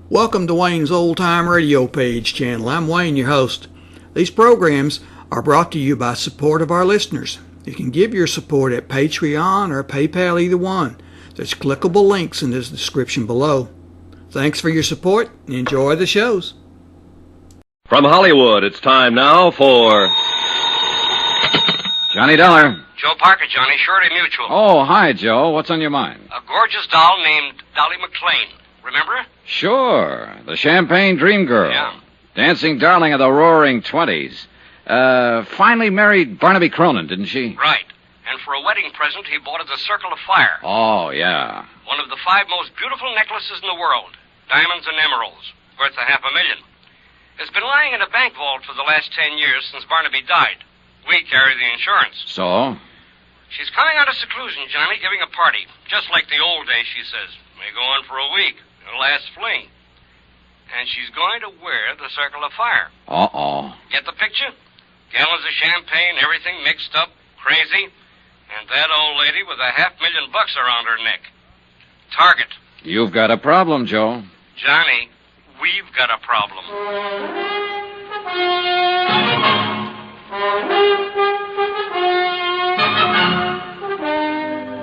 Welcome to Wayne's Old Time Radio Page channel. I'm Wayne, your host. These programs are brought to you by support of our listeners. You can give your support at Patreon or PayPal, either one. There's clickable links in the description below. Thanks for your support and enjoy the shows. From Hollywood, it's time now for Johnny Dollar. Joe Parker, Johnny, Surety Mutual. Oh, hi, Joe. What's on your mind? A gorgeous doll named Dolly McLean. Remember her? Sure. The champagne dream girl. Yeah. Dancing darling of the roaring 20s. Finally married Barnaby Cronin, didn't she? Right. And for a wedding present, he bought her the Circle of Fire. Oh, yeah. One of the 5 most beautiful necklaces in the world. Diamonds and emeralds. Worth $500,000. It's been lying in a bank vault for the last 10 years since Barnaby died. We carry the insurance. So? She's coming out of seclusion, Johnny, giving a party. Just like the old days, she says. May go on for a week. Her last fling. And she's going to wear the Circle of Fire. Uh-oh. Get the picture? Gallons of champagne, everything mixed up, crazy. And that old lady with $500,000 around her neck. Target. You've got a problem, Joe. Johnny, we've got a problem.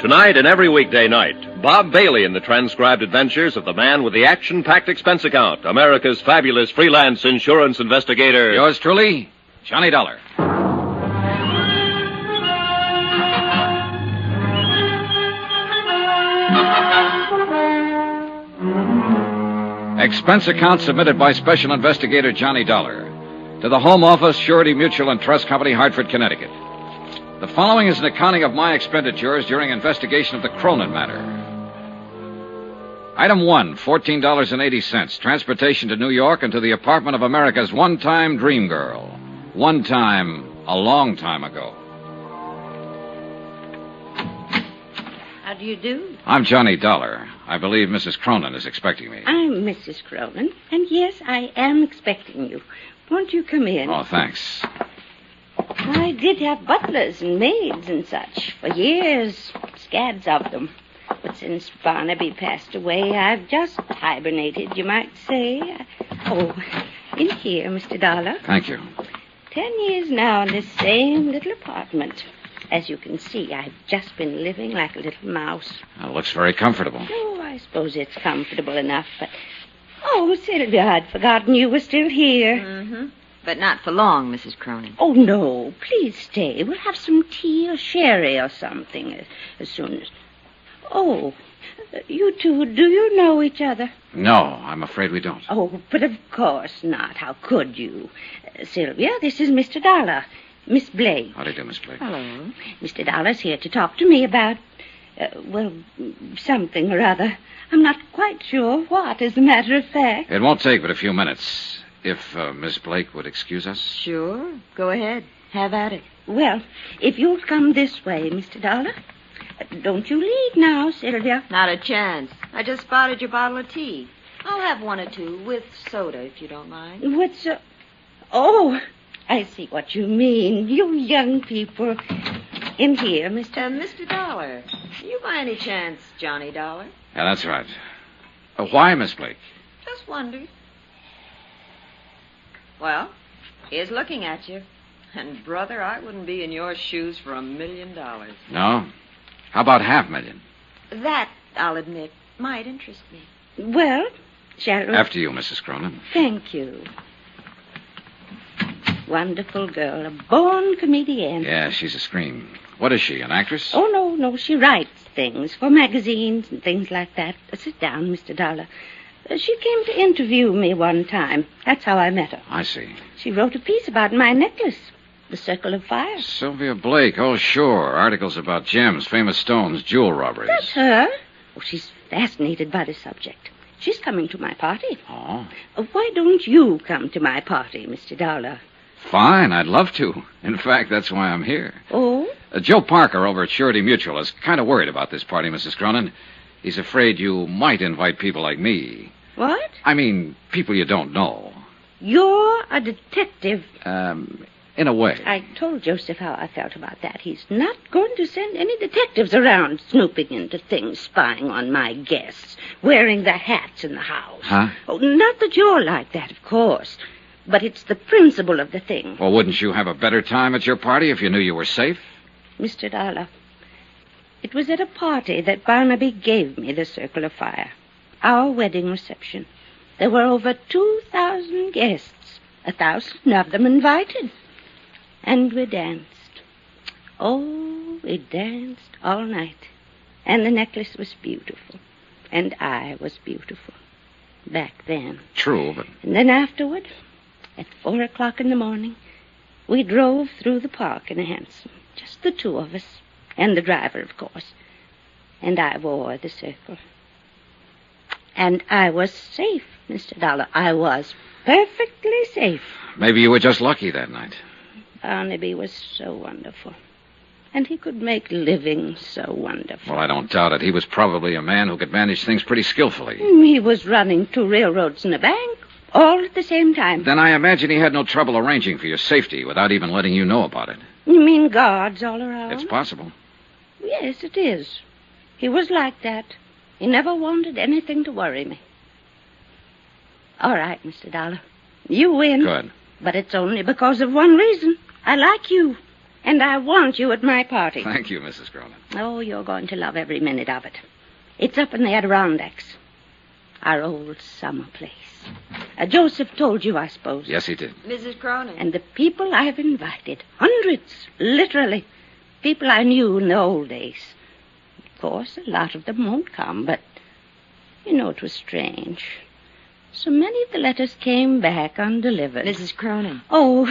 Tonight and every weekday night, Bob Bailey in the transcribed adventures of the man with the action-packed expense account, America's fabulous freelance insurance investigator. Yours truly, Johnny Dollar. Expense account submitted by Special Investigator Johnny Dollar to the Home Office, Surety Mutual and Trust Company, Hartford, Connecticut. The following is an accounting of my expenditures during investigation of the Cronin matter. Item 1, $14.80. Transportation to New York and to the apartment of America's one-time dream girl. One time, a long time ago. How do you do? I'm Johnny Dollar. I believe Mrs. Cronin is expecting me. I'm Mrs. Cronin, and yes, I am expecting you. Won't you come in? Oh, thanks. I did have butlers and maids and such for years, scads of them. But since Barnaby passed away, I've just hibernated, you might say. Oh, in here, Mr. Dollar. Thank you. 10 years now in this same little apartment. As you can see, I've just been living like a little mouse. It looks very comfortable. Oh, I suppose it's comfortable enough, but... Oh, Sylvia, I'd forgotten you were still here. Mm-hmm. But not for long, Mrs. Cronin. Oh, no, please stay. We'll have some tea or sherry or something as soon as... Oh, you two, do you know each other? No, I'm afraid we don't. Oh, but of course not. How could you? Sylvia, this is Mr. Dollar. Miss Blake. How do you do, Miss Blake? Hello. Mr. Dollar's here to talk to me about, something or other. I'm not quite sure what, as a matter of fact. It won't take but a few minutes. If Miss Blake would excuse us. Sure. Go ahead. Have at it. Well, if you'll come this way, Mr. Dollar. Don't you leave now, Sylvia. Not a chance. I just spotted your bottle of tea. I'll have 1 or 2 with soda, if you don't mind. What's... Oh, I see what you mean. You young people. In here, Mr. Dollar. You by any chance Johnny Dollar? Yeah, that's right. Why, Miss Blake? Just wondered. Well, here's looking at you. And, brother, I wouldn't be in your shoes for $1 million. No? How about $500,000? That, I'll admit, might interest me. Well, shall we... After you, Mrs. Cronin. Thank you. Wonderful girl, a born comedian. Yeah, she's a scream. What is she, an actress? Oh, no, she writes things for magazines and things like that. Sit down, Mr. Dollar. She came to interview me one time. That's how I met her. I see. She wrote a piece about my necklace, the Circle of Fire. Sylvia Blake. Oh, sure. Articles about gems, famous stones, jewel robberies. That's her. Oh, she's fascinated by the subject. She's coming to my party. Oh. Why don't you come to my party, Mr. Dollar? Fine, I'd love to. In fact, that's why I'm here. Oh? Joe Parker over at Surety Mutual is kind of worried about this party, Mrs. Cronin. He's afraid you might invite people like me. What? I mean, people you don't know. You're a detective. In a way. I told Joseph how I felt about that. He's not going to send any detectives around snooping into things, spying on my guests, wearing the hats in the house. Huh? Oh, not that you're like that, of course. But it's the principle of the thing. Well, wouldn't you have a better time at your party if you knew you were safe? Mr. Dollar, it was at a party that Barnaby gave me the Circle of Fire. Our wedding reception. There were over 2,000 guests, 1,000 of them invited. And we danced. Oh, we danced all night. And the necklace was beautiful. And I was beautiful. Back then. True, but... And then afterward, at 4 o'clock in the morning, we drove through the park in a hansom. Just the two of us. And the driver, of course. And I wore the circle. And I was safe, Mr. Dollar. I was perfectly safe. Maybe you were just lucky that night. Barnaby was so wonderful. And he could make living so wonderful. Well, I don't doubt it. He was probably a man who could manage things pretty skillfully. He was running 2 railroads and a bank, all at the same time. Then I imagine he had no trouble arranging for your safety without even letting you know about it. You mean guards all around? It's possible. Yes, it is. He was like that. He never wanted anything to worry me. All right, Mr. Dollar. You win. Good. But it's only because of one reason. I like you. And I want you at my party. Thank you, Mrs. Cronin. Oh, you're going to love every minute of it. It's up in the Adirondacks. Our old summer place. Joseph told you, I suppose. Yes, he did. Mrs. Cronin. And the people I've invited. Hundreds, literally. People I knew in the old days. Of course, a lot of them won't come, but, you know, it was strange. So many of the letters came back undelivered. Mrs. Cronin. Oh,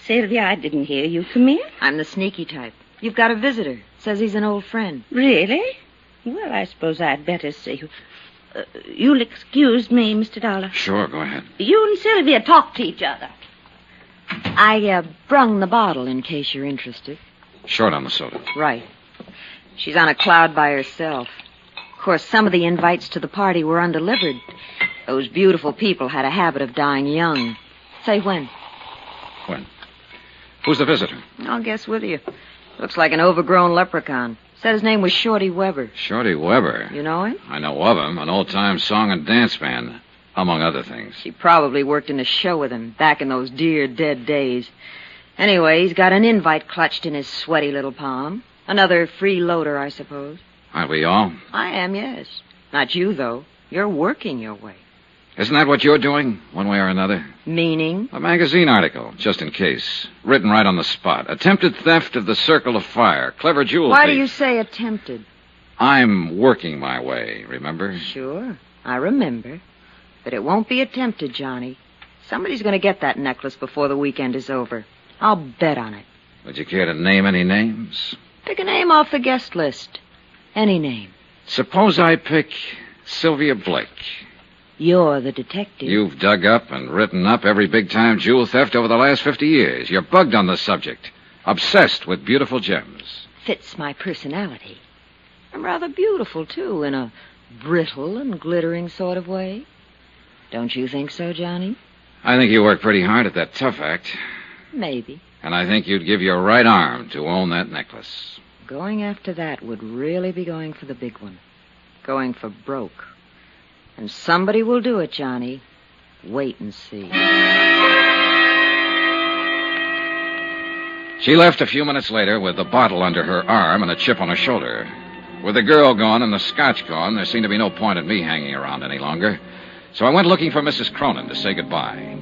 Sylvia, I didn't hear you. Come in. I'm the sneaky type. You've got a visitor. Says he's an old friend. Really? Well, I suppose I'd better see you. You'll excuse me, Mr. Dollar. Sure, go ahead. You and Sylvia talk to each other. I brung the bottle in case you're interested. Short on the soda. Right. She's on a cloud by herself. Of course, some of the invites to the party were undelivered. Those beautiful people had a habit of dying young. Say when. When? Who's the visitor? I'll guess with you. Looks like an overgrown leprechaun. Said his name was Shorty Weber. Shorty Weber. You know him? I know of him. An old-time song and dance band, among other things. She probably worked in a show with him back in those dear dead days. Anyway, he's got an invite clutched in his sweaty little palm. Another freeloader, I suppose. Aren't we all? I am, yes. Not you, though. You're working your way. Isn't that what you're doing, one way or another? Meaning? A magazine article, just in case. Written right on the spot. Attempted theft of the Circle of Fire. Clever jewel Why thief. do you say attempted? I'm working my way, remember? Sure, I remember. But it won't be attempted, Johnny. Somebody's going to get that necklace before the weekend is over. I'll bet on it. Would you care to name any names? Pick a name off the guest list. Any name. Suppose I pick Sylvia Blake. You're the detective. You've dug up and written up every big-time jewel theft over the last 50 years. You're bugged on the subject. Obsessed with beautiful gems. Fits my personality. I'm rather beautiful, too, in a brittle and glittering sort of way. Don't you think so, Johnny? I think you work pretty hard at that tough act. Maybe. And I think you'd give your right arm to own that necklace. Going after that would really be going for the big one. Going for broke. And somebody will do it, Johnny. Wait and see. She left a few minutes later with the bottle under her arm and a chip on her shoulder. With the girl gone and the scotch gone, there seemed to be no point in me hanging around any longer. So I went looking for Mrs. Cronin to say goodbye.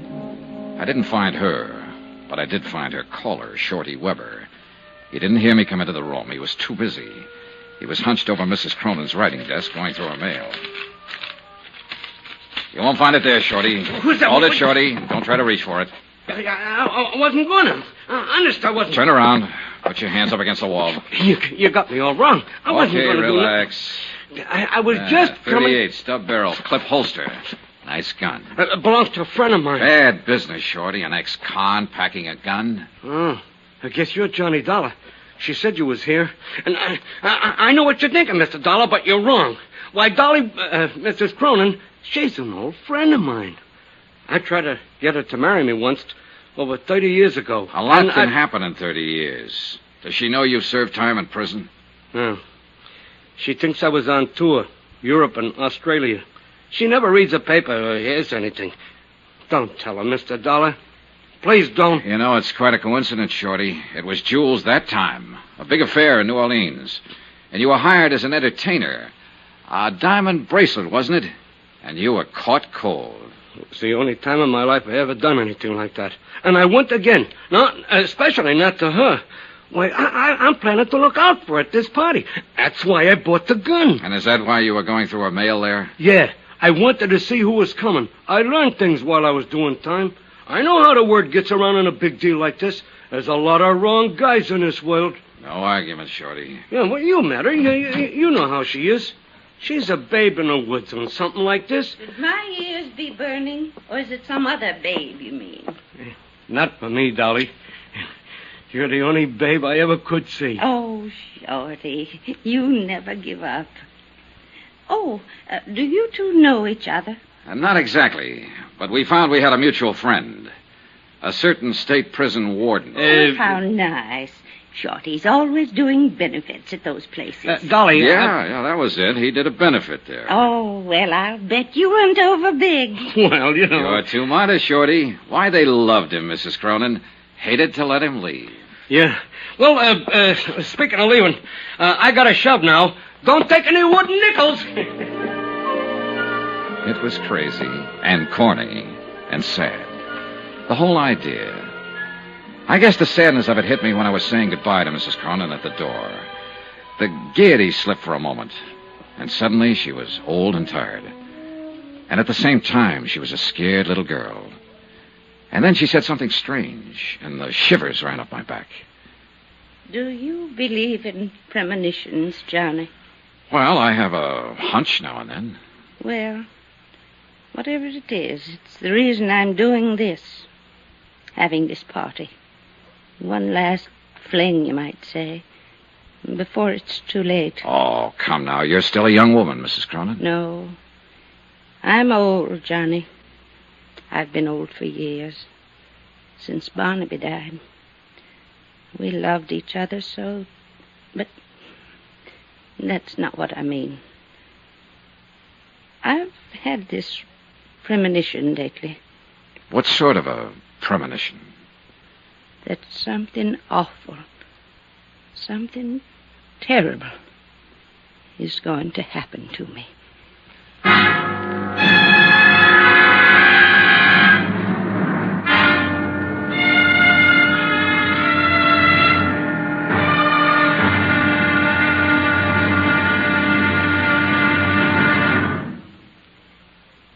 I didn't find her, but I did find her caller, Shorty Weber. He didn't hear me come into the room. He was too busy. He was hunched over Mrs. Cronin's writing desk going through her mail. You won't find it there, Shorty. Who's that? Hold it, Shorty. Don't try to reach for it. I wasn't going to. Honest, I wasn't. Turn around. Put your hands up against the wall. You got me all wrong. I wasn't going to relax. do that. I was just 38, coming... stub barrel, clip holster. Nice gun. It belongs to a friend of mine. Bad business, Shorty. An ex-con packing a gun. Oh, I guess you're Johnny Dollar. She said you was here. And I know what you're thinking, Mr. Dollar, but you're wrong. Why, Dolly, Mrs. Cronin, she's an old friend of mine. I tried to get her to marry me once, over 30 years ago. A lot can happen in 30 years. Does she know you've served time in prison? No. She thinks I was on tour, Europe and Australia. She never reads a paper or hears anything. Don't tell her, Mr. Dollar. Please don't. You know, it's quite a coincidence, Shorty. It was Jules that time. A big affair in New Orleans. And you were hired as an entertainer. A diamond bracelet, wasn't it? And you were caught cold. It's the only time in my life I ever done anything like that. And I went again. Especially not to her. Why, I'm planning to look out for her at this party. That's why I bought the gun. And is that why you were going through her mail there? Yeah. I wanted to see who was coming. I learned things while I was doing time. I know how the word gets around in a big deal like this. There's a lot of wrong guys in this world. No argument, Shorty. Yeah, well, you met her. You know how she is. She's a babe in the woods on something like this. Should my ears be burning, or is it some other babe, you mean? Not for me, Dolly. You're the only babe I ever could see. Oh, Shorty, you never give up. Oh, do you two know each other? Not exactly, but we found we had a mutual friend. A certain state prison warden. Oh, how nice. Shorty's always doing benefits at those places. Dolly. Yeah, that was it. He did a benefit there. Oh, well, I'll bet you went over big. Well, you know. You're too modest, Shorty. Why, they loved him, Mrs. Cronin. Hated to let him leave. Yeah. Well, speaking of leaving, I got a shove now. Don't take any wooden nickels. It was crazy and corny and sad. The whole idea. I guess the sadness of it hit me when I was saying goodbye to Mrs. Cronin at the door. The gaiety slipped for a moment, and suddenly she was old and tired. And at the same time, she was a scared little girl. And then she said something strange, and the shivers ran up my back. Do you believe in premonitions, Johnny? Well, I have a hunch now and then. Well, whatever it is, it's the reason I'm doing this. Having this party. One last fling, you might say. Before it's too late. Oh, come now. You're still a young woman, Mrs. Cronin. No. I'm old, Johnny. I've been old for years. Since Barnaby died. We loved each other so... But that's not what I mean. I've had this premonition lately. What sort of a premonition? That something awful, something terrible is going to happen to me.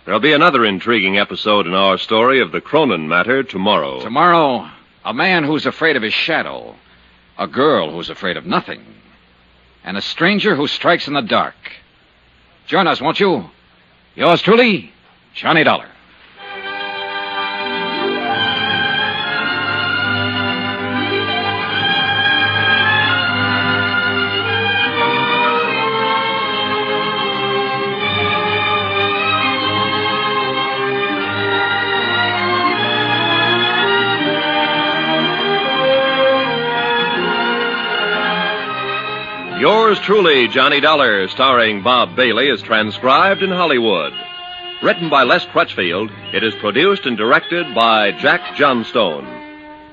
There'll be another intriguing episode in our story of the Cronin Matter tomorrow. Tomorrow, a man who's afraid of his shadow, a girl who's afraid of nothing, and a stranger who strikes in the dark. Join us, won't you? Yours truly, Johnny Dollar. Yours truly, Johnny Dollar, starring Bob Bailey, is transcribed in Hollywood. Written by Les Crutchfield, it is produced and directed by Jack Johnstone.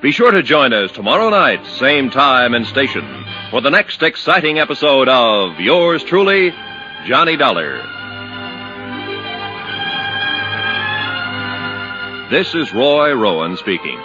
Be sure to join us tomorrow night, same time and station, for the next exciting episode of Yours truly, Johnny Dollar. This is Roy Rowan speaking.